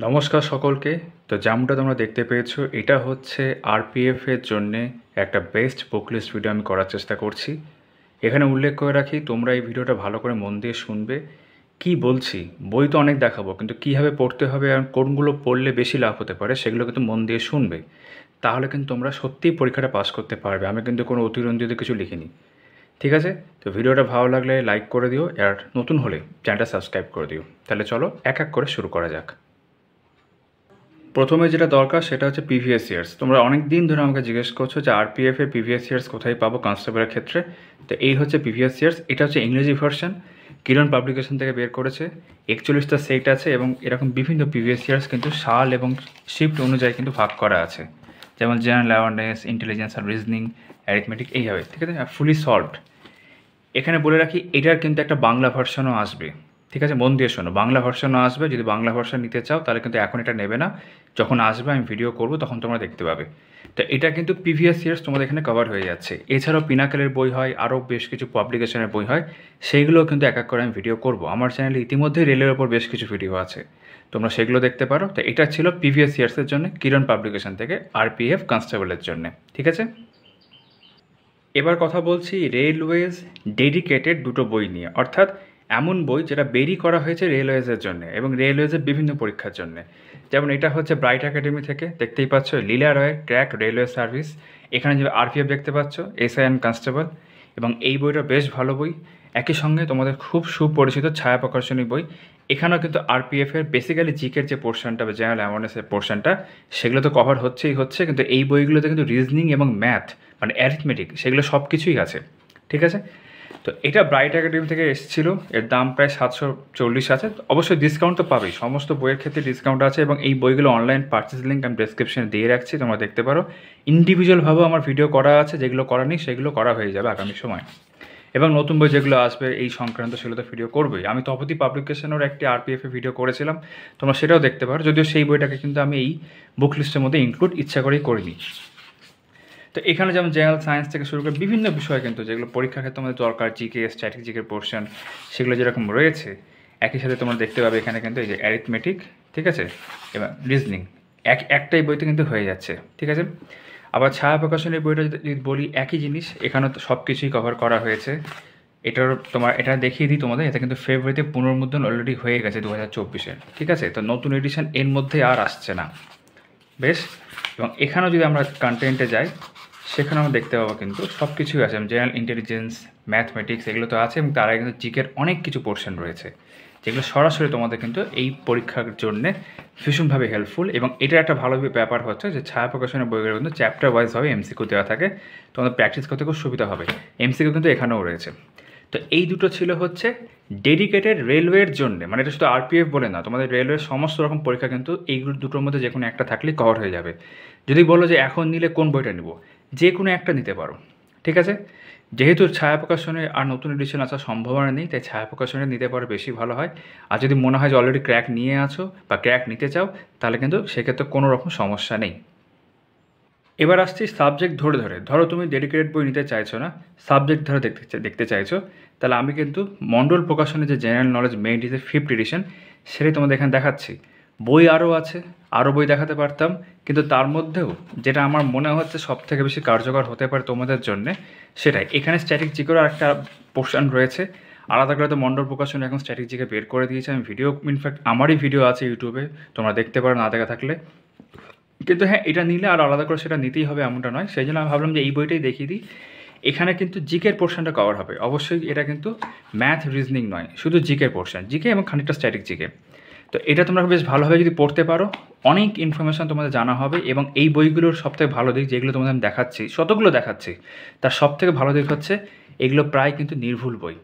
নমস্কার সকলকে। তো যেমনটা তোমরা দেখতে পেয়েছো, এটা হচ্ছে আরপিএফ এর জন্যে একটা বেস্ট বুক লিস্ট ভিডিও আমি করার চেষ্টা করছি। এখানে উল্লেখ করে রাখি, তোমরা এই ভিডিওটা ভালো করে মন দিয়ে শুনবে। কি বলছি, বই তো অনেক দেখাবো, কিন্তু কীভাবে পড়তে হবে আর কোনগুলো পড়লে বেশি লাভ হতে পারে সেগুলো কিন্তু মন দিয়ে শুনবে। তাহলে কিন্তু তোমরা সত্যিই পরীক্ষাটা পাস করতে পারবে। আমি কিন্তু কোনো অতিরঞ্জিত কিছু লিখিনি, ঠিক আছে? তো ভিডিওটা ভালো লাগলে লাইক করে দিও, আর নতুন হলে চ্যানেলটা সাবস্ক্রাইব করে দিও। তাহলে চলো এক এক করে শুরু করা যাক। প্রথমে যেটা দরকার সেটা হচ্ছে প্রিভিয়াস ইয়ার্স। তোমরা অনেক দিন ধরে আমাকে জিজ্ঞেস করছো যে আরপিএফ এর প্রিভিয়াস ইয়ার্স কোথায় পাবো কনস্টেবলের ক্ষেত্রে। তো এই হচ্ছে প্রিভিয়াস ইয়ার্স। এটা হচ্ছে ইংরেজি ভার্সন, কিরণ পাবলিকেশন থেকে বের করেছে। 41টা সেট আছে এবং এরকম বিভিন্ন প্রিভিয়াস ইয়ার্স কিন্তু সাল এবং শিফট অনুযায়ী কিন্তু ভাগ করা আছে। যেমন জেনারেল অ্যাওয়ারনেস, ইন্টেলিজেন্স আর রিজনিং, অ্যারিথমেটিক, এইভাবে, ঠিক আছে? আর ফুলি সলভড। এখানে বলে রাখি, এটার কিন্তু একটা বাংলা ভার্সনও আসবে, ঠিক আছে? মন দিয়ে শোনো, বাংলা ভার্সনও আসবে। যদি বাংলা ভার্সন নিতে চাও তাহলে কিন্তু এখন এটা নেবে না, যখন আসবে আমি ভিডিও করব তখন তোমরা দেখতে পাবে। তো এটা কিন্তু প্রিভিয়াস ইয়ার্স তোমাদের এখানে কভার হয়ে যাচ্ছে। এছাড়াও পিনাকেলের বই হয়, আরও বেশ কিছু পাবলিকেশনের বই হয়, সেইগুলোও কিন্তু এক এক করে আমি ভিডিও করব। আমার চ্যানেলে ইতিমধ্যেই রেলের ওপর বেশ কিছু ভিডিও আছে, তোমরা সেগুলো দেখতে পারো। তো এটা ছিল প্রিভিয়াস ইয়ার্সের জন্য কিরণ পাবলিকেশন থেকে আরপিএফ কনস্টেবলের জন্য, ঠিক আছে? এবার কথা বলছি রেলওয়েজ ডেডিকেটেড দুটো বই নিয়ে, অর্থাৎ এমন বই যেটা বেরি করা হয়েছে রেলওয়েজের জন্য এবং রেলওয়েজের বিভিন্ন পরীক্ষার জন্য। যেমন এটা হচ্ছে ব্রাইট একাডেমি থেকে, দেখতেই পাচ্ছ, লীলা রয়ের ক্র্যাক রেলওয়ে সার্ভিস। এখানে যে আরপিএফ দেখতে পাচ্ছ, এসআই অ্যান্ড কনস্টেবল, এবং এই বইটা বেশ ভালো বই। একই সঙ্গে তোমাদের খুব সুপরিচিত ছায়া প্রকাশনী বই। এখানেও কিন্তু আরপিএফের বেসিক্যালি জিকের যে পোর্শনটা বা জেনারেল অ্যাওয়ারনেসের পোর্শনটা, সেগুলো তো কভার হচ্ছে, কিন্তু এই বইগুলোতে কিন্তু রিজনিং এবং ম্যাথ মানে অ্যারিথমেটিক সেগুলো সব কিছুই আছে, ঠিক আছে? তো এটা ব্রাইট একাডেমি থেকে এসেছিলো, এর দাম প্রায় 740 আছে। অবশ্যই ডিসকাউন্ট তো পাবেই, সমস্ত বইয়ের ক্ষেত্রে ডিসকাউন্ট আছে, এবং এই বইগুলো অনলাইন পারচেস লিঙ্ক আমি ডেসক্রিপশনে দিয়ে রাখছি, তোমরা দেখতে পারো। ইন্ডিভিজুয়ালভাবেও আমার ভিডিও করা আছে, যেগুলো করা নেই সেগুলো করা হয়ে যাবে আগামী সময়। এবং নতুন বই যেগুলো আসবে এই সংক্রান্ত সেগুলো তো ভিডিও করবোই। আমি তপতি পাবলিকেশনের একটি আরপিএফ এ ভিডিও করেছিলাম, তোমরা সেটাও দেখতে পারো, যদিও সেই বইটাকে কিন্তু আমি এই বুক লিস্টের মধ্যে ইনক্লুড ইচ্ছা করেই করিনি। তো এখানে যেমন জেনারেল সায়েন্স থেকে শুরু করে বিভিন্ন বিষয় কিন্তু যেগুলো পরীক্ষার ক্ষেত্রে আমাদের দরকার, জিকে, স্ট্র্যাটেজিকের পোর্শন, সেগুলো যেরকম রয়েছে, একই সাথে তোমরা দেখতে পাবে এখানে কিন্তু এই যে অ্যারিথমেটিক, ঠিক আছে, এবং রিজনিং একটাই বইতে কিন্তু হয়ে যাচ্ছে, ঠিক আছে? আবার ছায়া প্রকাশনের বইটা যদি বলি, একই জিনিস, এখানে তো সব কিছুই কভার করা হয়েছে। এটার তোমার এটা দেখিয়ে দিই তোমাদের, এটা কিন্তু ফেব্রুয়ারিতে পুনর্মুদ্রণ অলরেডি হয়ে গেছে 2024-এর, ঠিক আছে? তো নতুন এডিশন এর মধ্যে আর আসছে না, বেশ। এবং এখানেও যদি আমরা কন্টেন্টে যাই, সেখানে আমরা দেখতে পাবো কিন্তু সব কিছুই আছে, জেনারেল ইন্টেলিজেন্স, ম্যাথমেটিক্স, এগুলো তো আছে, এবং তার আগে কিন্তু জিকের অনেক কিছু পোর্শন রয়েছে, যেগুলো সরাসরি তোমাদের কিন্তু এই পরীক্ষার জন্যে ভীষণভাবে হেল্পফুল। এবং এটার একটা ভালো ব্যাপার হচ্ছে যে ছায়া প্রকাশনের বইগুলো কিন্তু চ্যাপ্টার ওয়াইজভাবে এমসিকিউ দেওয়া থাকে, তোমাদের প্র্যাকটিস করতে খুব সুবিধা হবে। এমসিকিউ কিন্তু এখানেও রয়েছে। তো এই দুটো ছিল হচ্ছে ডেডিকেটেড রেলওয়ের জন্য, মানে এটা শুধু আরপিএফ বলে না, তোমাদের রেলওয়ের সমস্ত রকম পরীক্ষা কিন্তু এইগুলো দুটোর মধ্যে যে কোনো একটা থাকলেই কভার হয়ে যাবে। যদি বলো যে এখন নিলে কোন বইটা নিব, যে কোনো একটা নিতে পারো, ঠিক আছে? যেহেতু ছায়া প্রকাশনে আর নতুন এডিশন আসার সম্ভাবনা নেই, তাই ছায়া প্রকাশনে নিতে পারো, বেশি ভালো হয়। আর যদি মনে হয় যে অলরেডি ক্র্যাক নিয়ে আছো বা ক্র্যাক নিতে চাও, তাহলে কিন্তু সেক্ষেত্রে কোনো রকম সমস্যা নেই। এবার আসছি সাবজেক্ট ধরে ধরে। ধরো তুমি ডেডিকেটেড বই নিতে চাইছো না, সাবজেক্ট ধরে দেখতে চাইছো, তাহলে আমি কিন্তু মণ্ডল প্রকাশনে যে জেনারেল নলেজ মেইন ডিজের 5th এডিশন, সেটাই তোমাদের এখানে দেখাচ্ছি। বই আরও আছে, আরও বই দেখাতে পারতাম, কিন্তু তার মধ্যেও যেটা আমার মনে হচ্ছে সব থেকে বেশি কার্যকর হতে পারে তোমাদের জন্যে, সেটাই। এখানে স্ট্যাটিক জিকেরও একটা পোর্শন রয়েছে, আলাদা করে তো মণ্ডল প্রকাশন এখন স্ট্যাটিক জিকে বের করে দিয়েছে। আমি ভিডিও, ইনফ্যাক্ট আমারই ভিডিও আছে ইউটিউবে, তোমরা দেখতে পারো না দেখা থাকলে। কিন্তু হ্যাঁ, এটা নিলে আর আলাদা করে সেটা নিতেই হবে এমনটা নয়, সেই জন্য আমি ভাবলাম যে এই বইটাই দেখিয়ে দিই। এখানে কিন্তু জিকের পোর্শনটা কভার হবে অবশ্যই, এটা কিন্তু ম্যাথ রিজনিং নয়, শুধু জিকের পোর্শন, জিকে এবং খানিকটা স্ট্যাটিক জিকে। তো এটা তোমরা বেশ ভালোভাবে যদি পড়তে পারো, অনেক ইনফরমেশান তোমাদের জানা হবে। এবং এই বইগুলোর সবথেকে ভালো দিক, যেগুলো তোমাদের আমি দেখাচ্ছি, শতগুলো দেখাচ্ছি, তার সবথেকে ভালো দিক হচ্ছে এগুলো প্রায় কিন্তু নির্ভুল বই।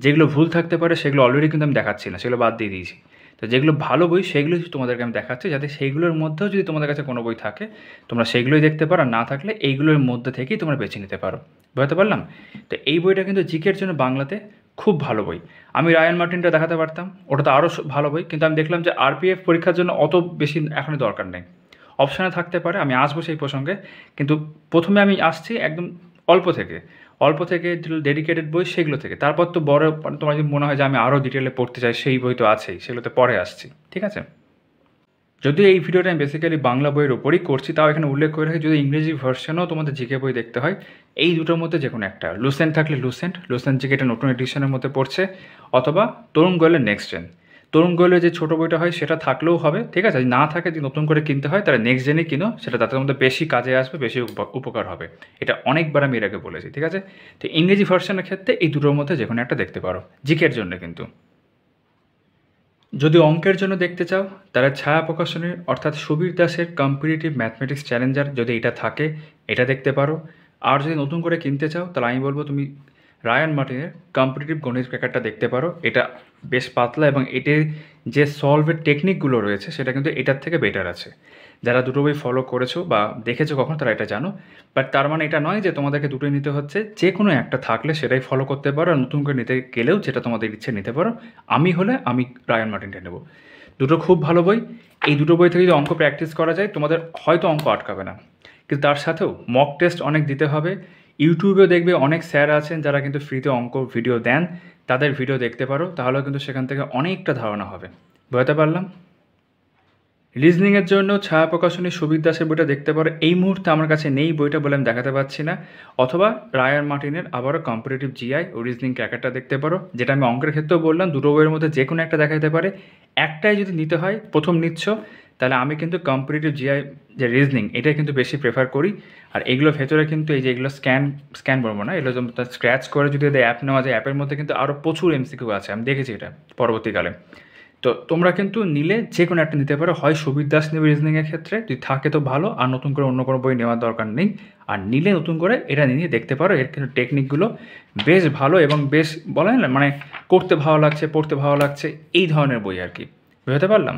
যেগুলো ভুল থাকতে পারে সেগুলো অলরেডি কিন্তু আমি দেখাচ্ছি না, সেগুলো বাদ দিয়ে দিয়েছি। তো যেগুলো ভালো বই সেগুলোই তোমাদেরকে আমি দেখাচ্ছি, যাতে সেইগুলোর মধ্যেও যদি তোমাদের কাছে কোনো বই থাকে, তোমরা সেগুলোই দেখতে পারো, আর না থাকলে এইগুলোর মধ্যে থেকেই তোমরা বেছে নিতে পারো। বুঝতে পারলাম? তো এই বইটা কিন্তু জিকের জন্য বাংলাতে খুব ভালো বই। আমি রায়ান মার্টিনটা দেখাতে পারতাম, ওটা তো আরও ভালো বই, কিন্তু আমি দেখলাম যে আরপিএফ পরীক্ষার জন্য অত বেশি এখনই দরকার নেই, অপশানে থাকতে পারে, আমি আসবো সেই প্রসঙ্গে। কিন্তু প্রথমে আমি আসছি একদম অল্প থেকে, ডেডিকেটেড বই সেগুলো থেকে, তারপর তো বড়, তোমার যদি মনে হয় যে আমি আরও ডিটেলে পড়তে চাই, সেই বই তো আছেই, সেগুলোতে পরে আসছি, ঠিক আছে? যদিও এই ভিডিওটা আমি বেসিক্যালি বাংলা বইয়ের ওপরই করছি, তাও এখানে উল্লেখ করে রাখি যদি ইংরেজি ভার্সনও তোমাদের জিকে বই দেখতে হয়, এই দুটোর মধ্যে যে কোনো একটা, লুসেন্ট থাকলে লুসেন্ট জিকে এটা নতুন এডিশনের মধ্যে পড়ছে, অথবা তরুণ গোয়েলের নেক্সট জেন। তরুণ গোয়েলের যে ছোটো বইটা হয় সেটা থাকলেও হবে, ঠিক আছে? না থাকে যদি নতুন করে কিনতে হয় তাহলে নেক্সট জেনই কিনো, সেটা তাদের মধ্যে বেশি কাজে আসবে, বেশি উপকার হবে। এটা অনেকবার আমি এর আগে বলেছি, ঠিক আছে? তো ইংরেজি ভার্সনের ক্ষেত্রে এই দুটোর মধ্যে যে কোনো একটা দেখতে পারো জিকের জন্য। কিন্তু যদি অঙ্কের জন্য দেখতে চাও তাহলে ছায়া প্রকাশনের অর্থাৎ সুবীর দাসের কম্পিটিটিভ ম্যাথমেটিক্স চ্যালেঞ্জার যদি এটা থাকে এটা দেখতে পারো। আর যদি নতুন করে কিনতে চাও তাহলে আমি বলবো তুমি রায়ান মার্টিনের কম্পিটিটিভ গণিত ক্র্যাকারটা দেখতে পারো। এটা বেশ পাতলা এবং এটির যে সলভের টেকনিকগুলো রয়েছে সেটা কিন্তু এটার থেকে বেটার আছে। যারা দুটো বই ফলো করেছো বা দেখেছো কখন তারা এটা জানো। বাট তার মানে এটা নয় যে তোমাদেরকে দুটোই নিতে হচ্ছে, যে কোনো একটা থাকলে সেটাই ফলো করতে পারো, আর নতুন করে নিতে গেলেও যেটা তোমাদের ইচ্ছে নিতে পারো। আমি হলে আমি রায়ান মার্টিনটা নেব। দুটো খুব ভালো বই। এই দুটো বই থেকে যদি অঙ্ক প্র্যাকটিস করা যায় তোমাদের হয়তো অঙ্ক আটকাবে না, কিন্তু তার সাথেও মক টেস্ট অনেক দিতে হবে। ইউটিউবেও দেখবে অনেক স্যার আছেন যারা কিন্তু ফ্রিতে অঙ্ক ভিডিও দেন, তাদের ভিডিও দেখতে পারো, তাহলেও কিন্তু সেখান থেকে অনেকটা ধারণা হবে। বুঝতে পারলাম? রিজনিংয়ের জন্য ছায়া প্রকাশনী সুবীর দাসের বইটা দেখতে পারো। এই মুহূর্তে আমার কাছে নেই বইটা বলে আমি দেখাতে পারছি না। অথবা রায়ান মার্টিনের আবারও কম্পিটিটিভ জিআই ও রিজনিং ক্র্যাকারটা দেখতে পারো, যেটা আমি অঙ্কের ক্ষেত্রেও বললাম দুটো বইয়ের মধ্যে যে কোনো একটা দেখা যেতে পারে। একটাই যদি নিতে হয়, প্রথম নিচ্ছ, তাহলে আমি কিন্তু কম্পিটিটিভ জিআই যে রিজনিং এটাই কিন্তু বেশি প্রেফার করি। আর এগুলো ভেতরে কিন্তু এই যে এগুলো স্ক্যান বলবো না, এগুলো স্ক্র্যাচ করে যদি এদের অ্যাপ নেওয়া যায়, অ্যাপের মধ্যে কিন্তু আরও প্রচুর এমসিকিউ আছে, আমি দেখেছি এটা পরবর্তীকালে। তো তোমরা কিন্তু নিলে যে কোনো একটা নিতে পারো, হয় সুবীর দাস নেবে রিজনিংয়ের ক্ষেত্রে, যদি থাকে তো ভালো, আর নতুন করে অন্য কোনো বই নেওয়ার দরকার নেই। আর নিলে নতুন করে এটা নিয়ে দেখতে পারো, এর কিন্তু টেকনিকগুলো বেশ ভালো এবং বেশ বলা যায় না মানে করতে ভালো লাগছে, পড়তে ভালো লাগছে, এই ধরনের বই আর কি। বুঝতে পারলাম?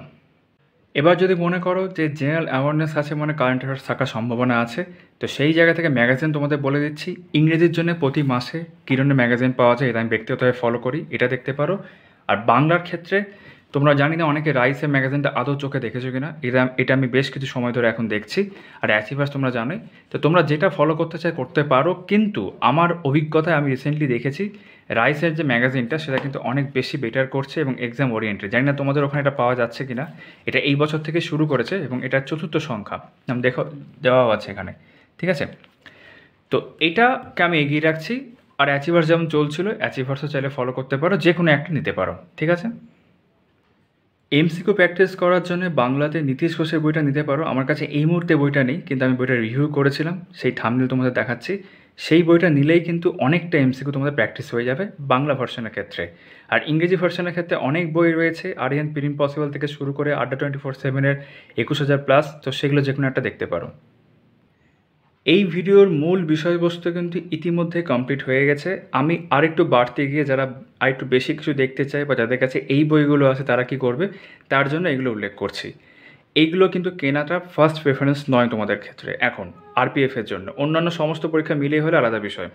এবার যদি মনে করো যে জেনারেল অ্যাওয়ারনেস আছে, মানে কারেন্ট অ্যাফেয়ার্স থাকার সম্ভাবনা আছে, তো সেই জায়গা থেকে ম্যাগাজিন তোমাদের বলে দিচ্ছি। ইংরেজির জন্য প্রতি মাসে কিরণের ম্যাগাজিন পাওয়া যায়, এটা আমি ব্যক্তিগতভাবে ফলো করি, এটা দেখতে পারো। আর বাংলার ক্ষেত্রে তোমরা জানি না অনেকে রাইসের ম্যাগাজিনটা আদৌ চোখে দেখেছো কিনা, এটা আমি বেশ কিছু সময় ধরে এখন দেখছি। আর অ্যাচিভার্স তোমরা জানোই। তো তোমরা যেটা ফলো করতে চাই করতে পারো, কিন্তু আমার অভিজ্ঞতায় আমি রিসেন্টলি দেখেছি রাইসের যে ম্যাগাজিনটা সেটা কিন্তু অনেক বেশি বেটার করছে এবং এক্সাম ওরিয়েন্টেড। জানি না তোমাদের ওখানে এটা পাওয়া যাচ্ছে কিনা। এটা এই বছর থেকে শুরু করেছে এবং এটার 4র্থ সংখ্যা আমি দেওয়াও আছে এখানে, ঠিক আছে? তো এটাকে আমি এগিয়ে রাখছি। আর অ্যাচিভার্স যেমন চলছিল, অ্যাচিভার্সও চাইলে ফলো করতে পারো, যে কোনো একটা নিতে পারো, ঠিক আছে? এমসিকিউ প্র্যাকটিস করার জন্য বাংলাতে নীতিশ ঘোষের বইটা নিতে পারো। আমার কাছে এই মুহূর্তে বইটা নেই, কিন্তু আমি বইটা রিভিউ করেছিলাম, সেই থাম্বনেল তোমাদের দেখাচ্ছি। সেই বইটা নিলেই কিন্তু অনেকটা এমসিকিউ তোমাদের প্র্যাকটিস হয়ে যাবে বাংলা ভার্সনের ক্ষেত্রে। আর ইংরেজি ভার্সনের ক্ষেত্রে অনেক বই রয়েছে, আরিয়ান পিরিম পসিবল থেকে শুরু করে আড্ডা 24/7-এর 21,000+, তো সেগুলো যে কোনো একটা দেখতে পারো। এই ভিডিওর মূল বিষয়বস্তু কিন্তু ইতিমধ্যে কমপ্লিট হয়ে গেছে। আমি আরেকটু বাড়তে গিয়ে যারা আরেকটু বেশি কিছু দেখতে চায় বা যাদের কাছে এই বইগুলো আছে তারা কি করবে, তার জন্য এগুলো উল্লেখ করছি। এইগুলো কিন্তু কেনাটা ফার্স্ট প্রেফারেন্স নয় তোমাদের ক্ষেত্রে এখন আরপিএফের জন্য, অন্যান্য সমস্ত পরীক্ষা মিলিয়ে হলে আলাদা বিষয়।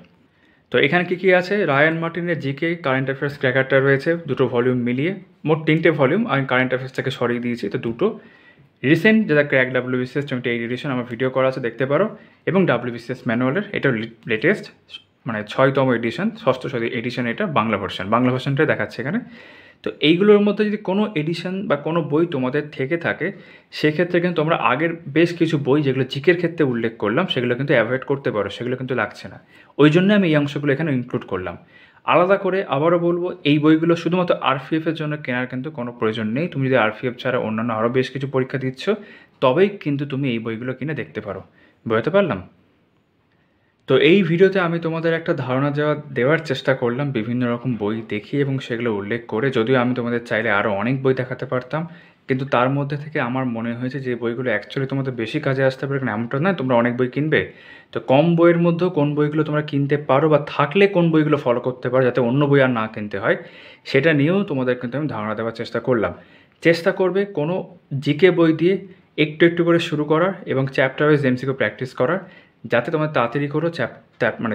তো এখানে কী কী আছে, রায়ান মার্টিনের জিকে কারেন্ট অ্যাফেয়ার্স ক্র্যাকারটা রয়েছে, দুটো ভলিউম মিলিয়ে, মোট 3টে ভলিউম। আমি কারেন্ট অ্যাফেয়ার্স থেকে সরিয়ে দিয়েছি, তো দুটো। রিসেন্ট যেটা ক্র্যাক WBCS 28 এডিশন, আমার ভিডিও করা আছে, দেখতে পারো। এবং WBCS ম্যানুয়ালের এটা লেটেস্ট, মানে 6তম এডিশন, 6ষ্ঠ এডিশন, এটা বাংলা ভার্সনটাই দেখাচ্ছে এখানে। তো এইগুলোর মধ্যে যদি কোনো এডিশন বা কোনো বই তোমাদের থেকে থাকে, সেক্ষেত্রে কিন্তু তোমরা আগের বেশ কিছু বই যেগুলো জিকের ক্ষেত্রে উল্লেখ করলাম সেগুলো কিন্তু অ্যাভয়েড করতে পারো, সেগুলো কিন্তু লাগছে না। ওই জন্য আমি এই অংশগুলো এখানে ইনক্লুড করলাম। আলাদা করে আবারও বলবো, এই বইগুলো শুধুমাত্র আরপিএফের জন্য কেনার কিন্তু কোনো প্রয়োজন নেই। তুমি যদি আরপিএফ ছাড়া অন্যান্য আরও বেশ কিছু পরীক্ষা দিচ্ছ, তবেই কিন্তু তুমি এই বইগুলো কিনে দেখতে পারো। বুঝতে পারলাম? তো এই ভিডিওতে আমি তোমাদের একটা ধারণা দেওয়ার চেষ্টা করলাম বিভিন্ন রকম বই দেখি এবং সেগুলো উল্লেখ করে। যদিও আমি তোমাদের চাইলে আরও অনেক বই দেখাতে পারতাম, কিন্তু তার মধ্যে থেকে আমার মনে হয়েছে যে বইগুলো অ্যাকচুয়ালি তোমাদের বেশি কাজে আসতে পারে, কারণ এমনটা নয় তোমরা অনেক বই কিনবে। তো কম বইয়ের মধ্যেও কোন বইগুলো তোমরা কিনতে পারো বা থাকলে কোন বইগুলো ফলো করতে পারো যাতে অন্য বই আর না কিনতে হয়, সেটা নিয়েও তোমাদের কিন্তু আমি ধারণা দেওয়ার চেষ্টা করলাম। চেষ্টা করবে কোনো জিকে বই দিয়ে একটু একটু করে শুরু করার এবং চ্যাপ্টার ওয়াইজ এমসিকিউ প্র্যাকটিস করার, যাতে তোমার তাড়াতাড়ি করে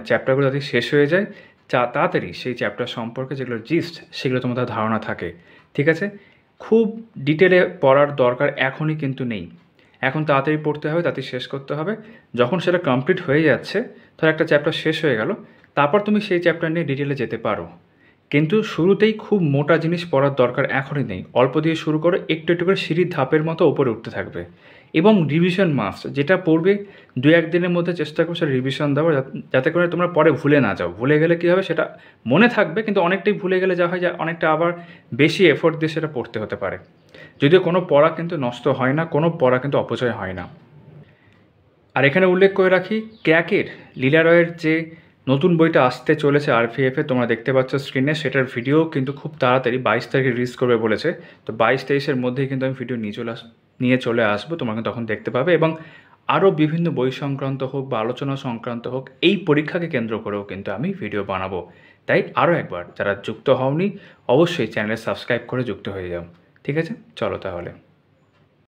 চ্যাপ্টারগুলো যাতে শেষ হয়ে যায়, তাড়াতাড়ি সেই চ্যাপ্টার সম্পর্কে যেগুলো জিস্ট সেগুলো তোমাদের ধারণা থাকে, ঠিক আছে? খুব ডিটেলে পড়ার দরকার এখনই কিন্তু নেই। এখন তাড়াতাড়ি পড়তে হবে, তাড়াতাড়ি শেষ করতে হবে। যখন সেটা কমপ্লিট হয়ে যাচ্ছে, ধর একটা চ্যাপ্টার শেষ হয়ে গেল, তারপর তুমি সেই চ্যাপ্টার নিয়ে ডিটেলে যেতে পারো। কিন্তু শুরুতেই খুব মোটা জিনিস পড়ার দরকার এখনই নেই। অল্প দিয়ে শুরু করো, একটু, একটু করে সিঁড়ির ধাপের মতো উপরে উঠতে থাকবে এবং রিভিশন মাস্ট। যেটা পড়বে ২-১ দিনের মধ্যে চেষ্টা করো সেটা রিভিশন দেওয়ার, যাতে করে তোমরা পরে ভুলে না যাও। ভুলে গেলে কী হবে, সেটা মনে থাকবে কিন্তু অনেকটাই ভুলে গেলে যা হয় যে অনেকটা আবার বেশি এফোর্ট দিয়ে সেটা পড়তে হতে পারে। যদিও কোনো পড়া কিন্তু নষ্ট হয় না, কোনো পড়া কিন্তু অপচয় হয় না। আর এখানে উল্লেখ করে রাখি, ক্র্যাকের লীলা রয়ের যে নতুন বইটা আসতে চলেছে আরপিএফে, তোমরা দেখতে পাচ্ছ স্ক্রিনে, সেটার ভিডিও কিন্তু খুব তাড়াতাড়ি ২২ তারিখে রিলিজ করবে বলেছে। তো ২২-২৩-এর মধ্যেই কিন্তু আমি ভিডিও নিয়ে চলে আসবো, তোমরা কিন্তু তখন দেখতে পাবে। এবং আরও বিভিন্ন বই সংক্রান্ত হোক বা আলোচনা সংক্রান্ত হোক, এই পরীক্ষাকে কেন্দ্র করেও কিন্তু আমি ভিডিও বানাবো। তাই আরও একবার যারা যুক্ত হওনি, অবশ্যই চ্যানেলে সাবস্ক্রাইব করে যুক্ত হয়ে যাও। ঠিক আছে, চলো তাহলে।